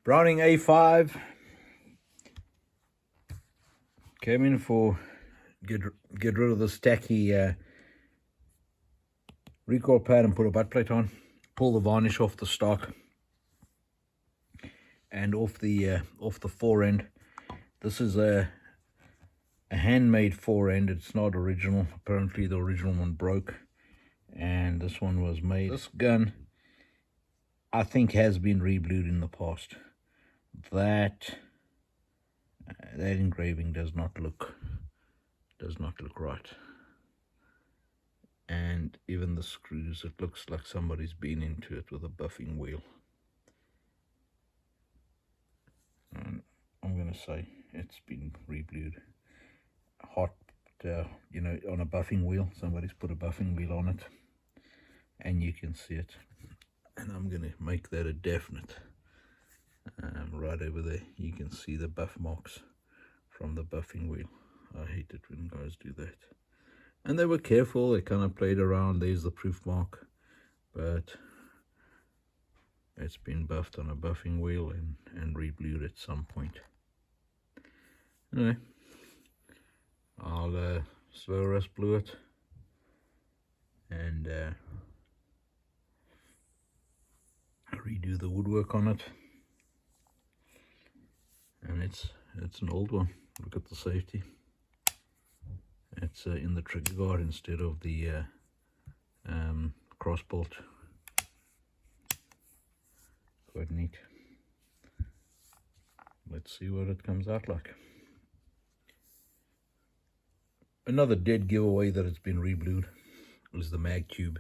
Browning A5 came in for get rid of this tacky recoil pad and put a butt plate on. Pull the varnish off the stock and off the fore end. This is a handmade fore end. It's not original. Apparently the original one broke, and this one was made. This gun, I think, has been reblued in the past. That engraving does not look right, and even the screws, it looks like somebody's been into it with a buffing wheel. And I'm gonna say it's been reblued. Hot, you know, on a buffing wheel. Somebody's put a buffing wheel on it, and you can see it. And I'm gonna make that a definite. Right over there, you can see the buff marks from the buffing wheel. I hate it when guys do that. And they were careful. They kind of played around. There's the proof mark, but it's been buffed on a buffing wheel and reblued at some point. Anyway, I'll slow rust blue it and redo the woodwork on it. And it's an old one. Look at the safety. It's in the trigger guard instead of the cross bolt. Quite neat. Let's see what it comes out like. Another dead giveaway that it's been reblued is the mag tube.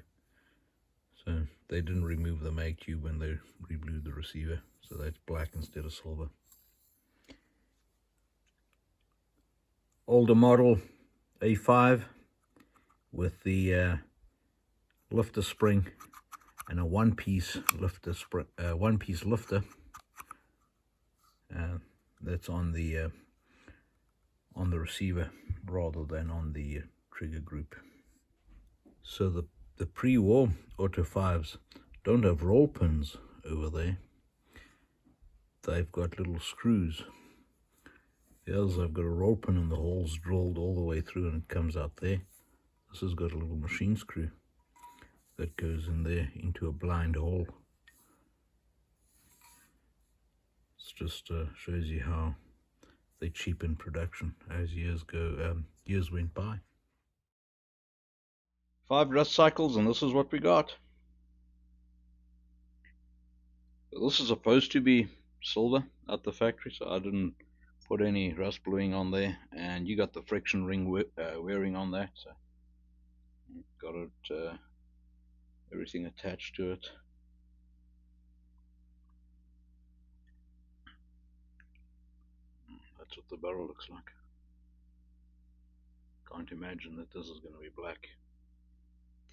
So they didn't remove the mag tube when they reblued the receiver, so that's black instead of silver. Older model A5 with the lifter spring and a one-piece lifter that's on the receiver rather than on the trigger group. So the pre-war Auto 5s don't have roll pins over there. They've got little screws. The others have got a roll pin and the hole's drilled all the way through and it comes out there. This has got a little machine screw that goes in there into a blind hole. It just shows you how they cheapen production as years went by. 5 rust cycles, and this is what we got. This is supposed to be silver at the factory, so I didn't put any rust bluing on there. And you got the friction ring wearing on that, so got it everything attached to it. That's what the barrel looks like. Can't imagine that this is going to be black.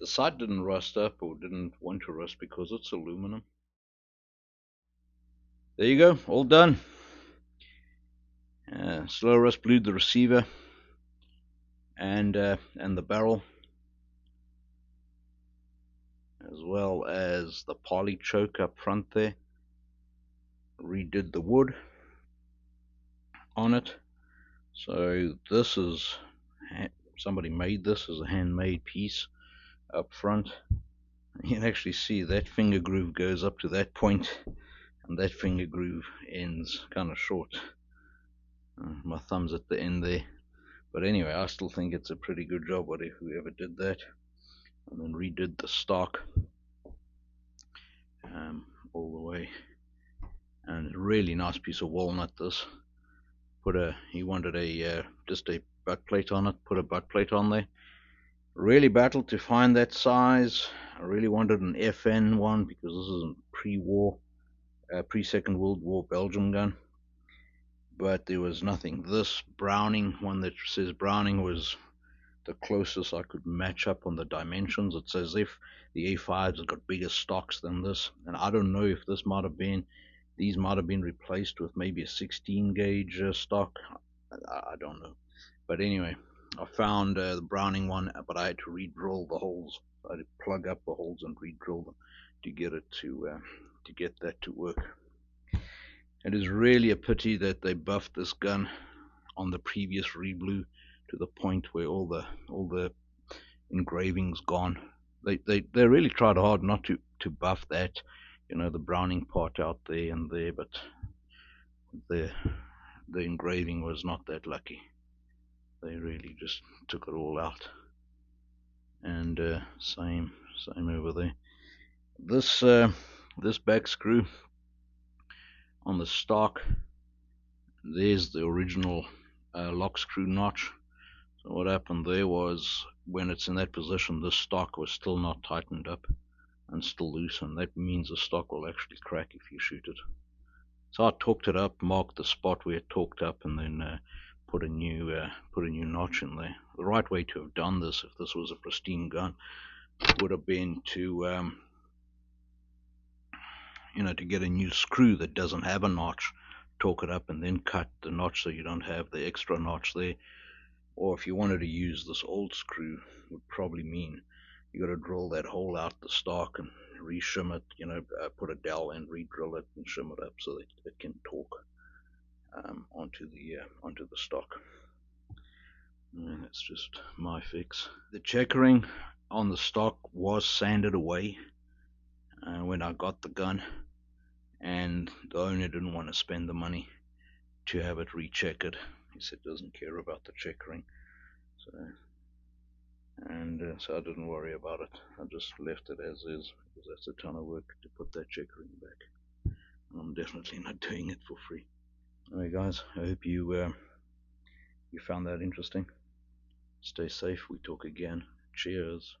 The side didn't rust up or didn't want to rust because it's aluminum. There you go, all done. Slow rust blued the receiver and the barrel, as well as the poly choke up front there. Redid the wood on it. So this is, somebody made this as a handmade piece up front. You can actually see that finger groove goes up to that point, and that finger groove ends kind of short. My thumb's at the end there, but anyway, I still think it's a pretty good job, whoever did that. And then redid the stock all the way, and a really nice piece of walnut. This he wanted just a butt plate on it. Put a butt plate on there. Really battled to find that size. I really wanted an FN one because this is a pre-war, pre-Second World War Belgium gun, but there was nothing. This Browning one that says Browning was the closest I could match up on the dimensions. It's as if the A5s have got bigger stocks than this, and I don't know if these might have been replaced with maybe a 16 gauge stock. I don't know, but anyway, I found the Browning one, but I had to re-drill the holes. I had to plug up the holes and re-drill them to get it to get that to work. It is really a pity that they buffed this gun on the previous Reblue to the point where all the engravings gone. They really tried hard not to buff that, the Browning part out there and there, but the the engraving was not that lucky. They really just took it all out. And same over there. This back screw on the stock, there's the original lock screw notch. So what happened there was, when it's in that position, the stock was still not tightened up and still loose, and that means the stock will actually crack if you shoot it. So I torqued it up, marked the spot where it torqued up, and then put a new notch in there. The right way to have done this, if this was a pristine gun, would have been to to get a new screw that doesn't have a notch, torque it up, and then cut the notch so you don't have the extra notch there. Or if you wanted to use this old screw, would probably mean you got to drill that hole out the stock and reshim it, put a dowel and re-drill it and shim it up so that it can torque onto the stock. And that's just my fix. The checkering on the stock was sanded away when I got the gun, and the owner didn't want to spend the money to have it recheckered. He said doesn't care about the checkering, so I didn't worry about it. I just left it as is, because that's a ton of work to put that checkering back. I'm definitely not doing it for free. Alright guys, I hope you found that interesting. Stay safe, we talk again. Cheers.